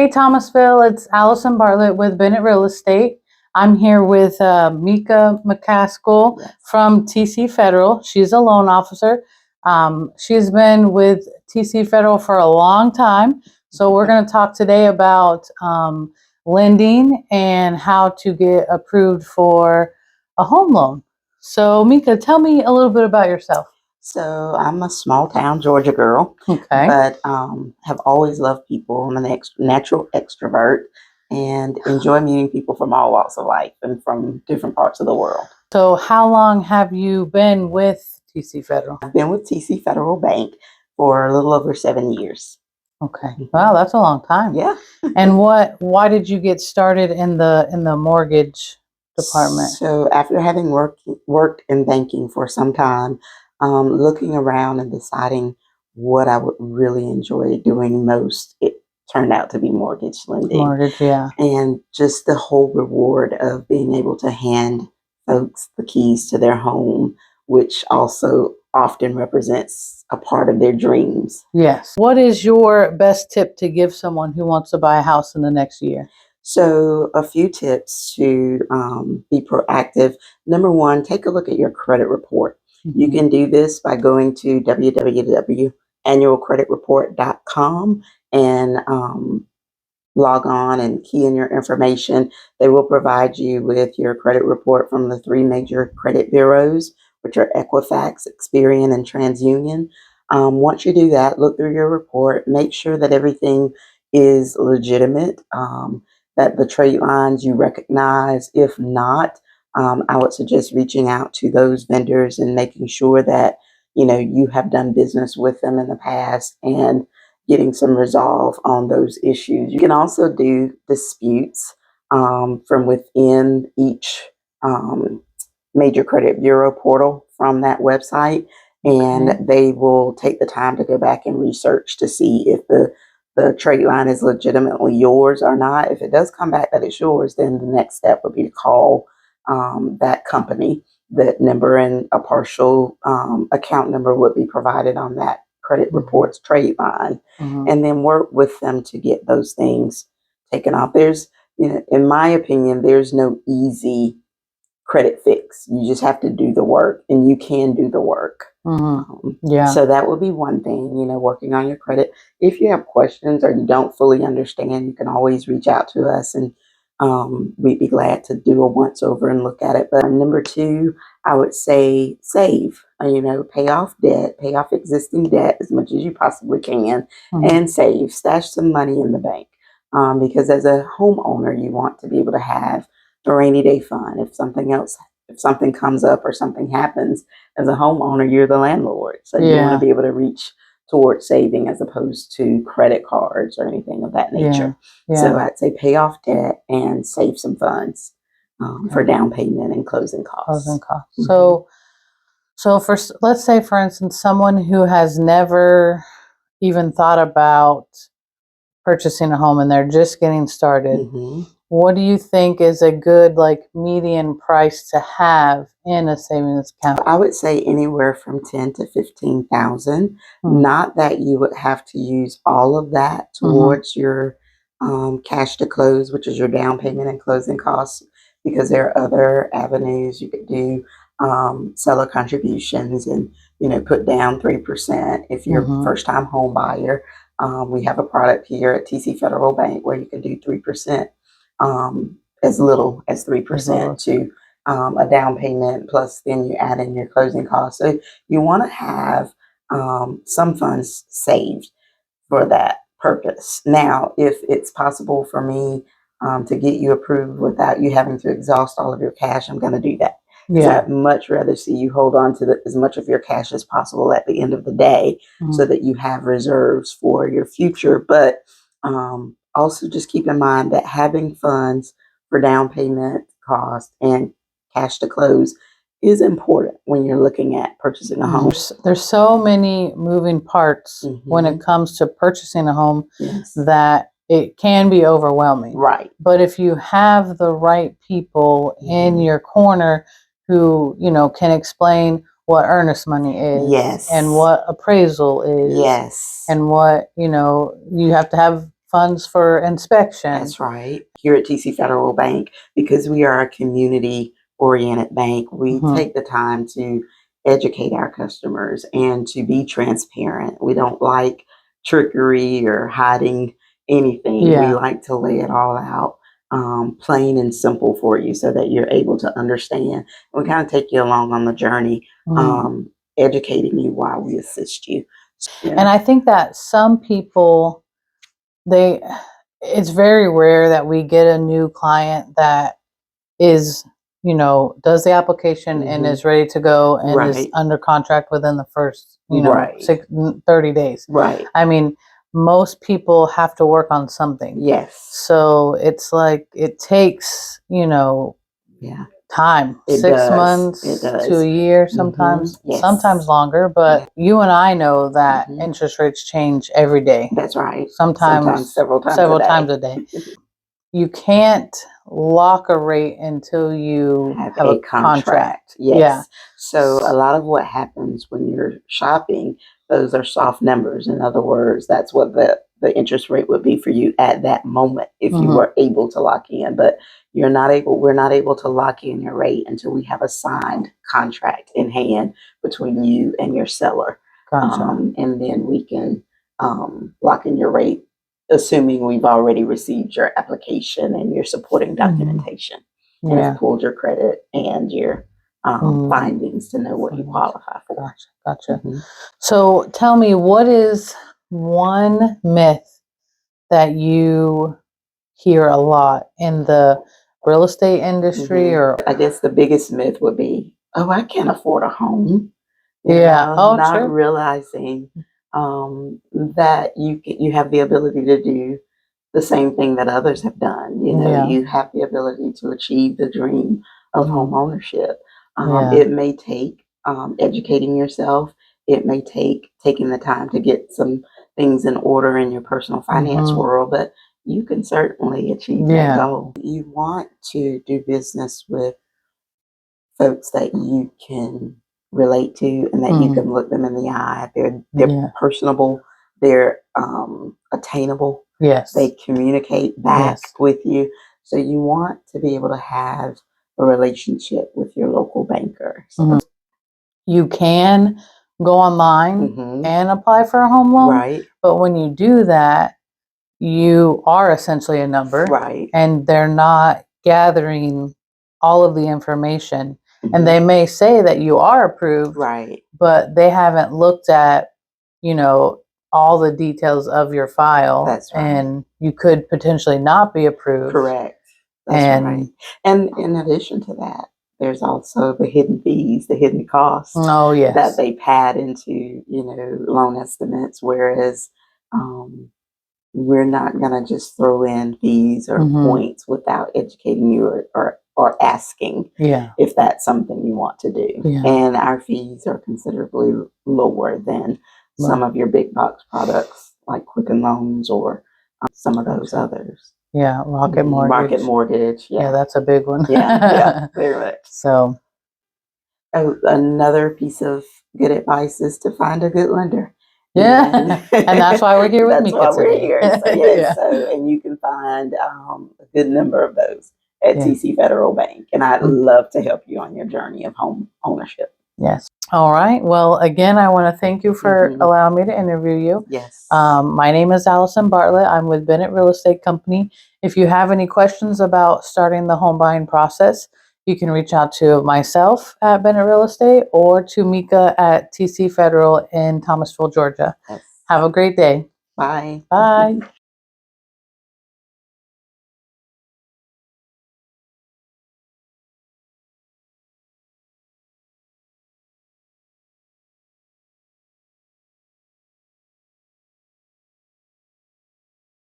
Hey Thomasville, it's Allison Bartlett with Bennett Real Estate. I'm here with Meka McCaskill from TC Federal. She's a loan officer. She's been with TC Federal for a long time. So we're going to talk today about lending and how to get approved for a home loan. So Meka, tell me a little bit about yourself. So I'm a small town Georgia girl, but have always loved people. I'm an natural extrovert and enjoy meeting people from all walks of life and from different parts of the world. So how long have you been with TC Federal? I've been with TC Federal Bank for a little over 7 years. Okay. Wow, that's a long time. Yeah. And why did you get started in the mortgage department? So after having worked in banking for some time, looking around and deciding what I would really enjoy doing most, it turned out to be mortgage lending. Mortgage, yeah. And just the whole reward of being able to hand folks the keys to their home, which also often represents a part of their dreams. Yes. What is your best tip to give someone who wants to buy a house in the next year? So a few tips to be proactive. Number one, take a look at your credit report. You can do this by going to www.annualcreditreport.com and log on and key in your information. They will provide you with your credit report from the 3 major credit bureaus, which are Equifax, Experian, and TransUnion. Once you do that, look through your report, make sure that everything is legitimate, that the trade lines you recognize. If not, I would suggest reaching out to those vendors and making sure that you have done business with them in the past and getting some resolve on those issues. You can also do disputes from within each major credit bureau portal from that website, and they will take the time to go back and research to see if the trade line is legitimately yours or not. If it does come back that it's yours, then the next step would be to call that company. That number and a partial account number would be provided on that credit report's trade line, and then work with them to get those things taken off. There's, in my opinion, there's no easy credit fix. You just have to do the work, and you can do the work. So that would be one thing, working on your credit. If you have questions or you don't fully understand, you can always reach out to us, and we'd be glad to do a once over and look at it. But number two, I would say save, pay off debt, pay off existing debt as much as you possibly can, and save, stash some money in the bank. Because as a homeowner, you want to be able to have a rainy day fund. If something comes up or something happens, as a homeowner, you're the landlord. So you want to be able to reach towards saving as opposed to credit cards or anything of that nature. So I'd say pay off debt and save some funds for down payment and closing costs. So for, let's say, for instance, someone who has never even thought about purchasing a home and they're just getting started, what do you think is a good median price to have in a savings account? I would say anywhere from 10 to 15,000. Not that you would have to use all of that towards your cash to close, which is your down payment and closing costs, because there are other avenues you could do. Seller contributions and put down 3% if you're a first-time home buyer. We have a product here at TC Federal Bank where you can do 3%. As little as 3% to a down payment, plus then you add in your closing costs. So you want to have some funds saved for that purpose. Now, if it's possible for me to get you approved without you having to exhaust all of your cash, I'm going to do that. I'd much rather see you hold on to as much of your cash as possible at the end of the day, so that you have reserves for your future. But also just keep in mind that having funds for down payment cost and cash to close is important when you're looking at purchasing a home. There's so many moving parts when it comes to purchasing a home that it can be overwhelming. Right. But if you have the right people in your corner who, can explain what earnest money is, and what appraisal is, and what, you have to have funds for inspection. That's right. Here at TC Federal Bank, because we are a community-oriented bank, we Mhm. take the time to educate our customers and to be transparent. We don't like trickery or hiding anything. We Yeah. like to lay it all out, plain and simple for you so that you're able to understand. We kind of take you along on the journey, Mm. educating you while we assist you. And Yeah. I think that some people, it's very rare that we get a new client that is, does the application and Mhm. is ready to go and is Right. under contract within the first, Right. 30 days. Right. I mean, most people have to work on something. Yes. So it's like it takes, Yeah. time, It 6 does. months It to does. a year, Mhm. sometimes Yes. sometimes longer. But you and I know that Mhm. interest rates change every day. That's right. Sometimes several times several a day. times a day. You can't lock a rate until you Have have a a contract. Yes. Yeah. So a lot of what happens when you're shopping, those are soft numbers. In other words, that's what the interest rate would be for you at that moment if you Mhm. were able to lock in. But we're not able to lock in your rate until we have a signed contract in hand between you and your seller. Gotcha. And then we can lock in your rate, assuming we've already received your application and your supporting documentation and Yeah. have pulled your credit and your findings to know what you Findings. qualify for. Gotcha. Mhm. So tell me, what is one myth that you hear a lot in the real estate industry? Mhm. Or I guess the biggest myth would be, oh, I can't afford a home. Yeah. Oh, Not true. realizing that you have the ability to do the same thing that others have done. Yeah. You have the ability to achieve the dream of Mhm. home ownership. Yeah. It may take educating yourself. It may take taking the time to get some things in order in your personal finance Mhm. world, but you can certainly achieve that Yeah. goal. You want to do business with folks that you can relate to and that you Mhm. can look them in the eye. They're Yeah. personable. They're attainable. Yes. They communicate back Yes. with you. So you want to be able to have a relationship with your local banker. So, Mhm. You can go online Mhm. and apply for a home loan, Right, but when you do that, you are essentially a number, right. and they're not gathering all of the information. And Mhm. they may say that you are approved, Right. but they haven't looked at, you know, all the details of your file, That's right. and you could potentially not be approved. Correct. That's right. And And in addition to that, there's also the hidden fees, the hidden costs oh that yes, they pad into, loan estimates, whereas we're not going to just throw in fees or Mhm. points without educating you or asking yeah, if that's something you want to do. yeah, And our fees are considerably lower than some right, of your big box products like Quicken Loans or some of those gotcha. others. Yeah, Rocket Market Mortgage. mortgage, Yeah, yeah. that's a big one. Yeah, very much. So Oh, another piece of good advice is to find a good lender. yeah, and that's why we're here with That's Mika why we're today. here. So, yes, Yeah, and you can find a good number of those at yeah. TC Federal Bank, and I'd Mm. love to help you on your journey of home ownership. Yes. All right. Well, again, I want to thank you for Mhm. allowing me to interview you. Yes. My name is Allison Bartlett. I'm with Bennett Real Estate Company. If you have any questions about starting the home buying process, you can reach out to myself at Bennett Real Estate or to Meka at TC Federal in Thomasville, Georgia. Yes. Have a great day. Bye. Bye.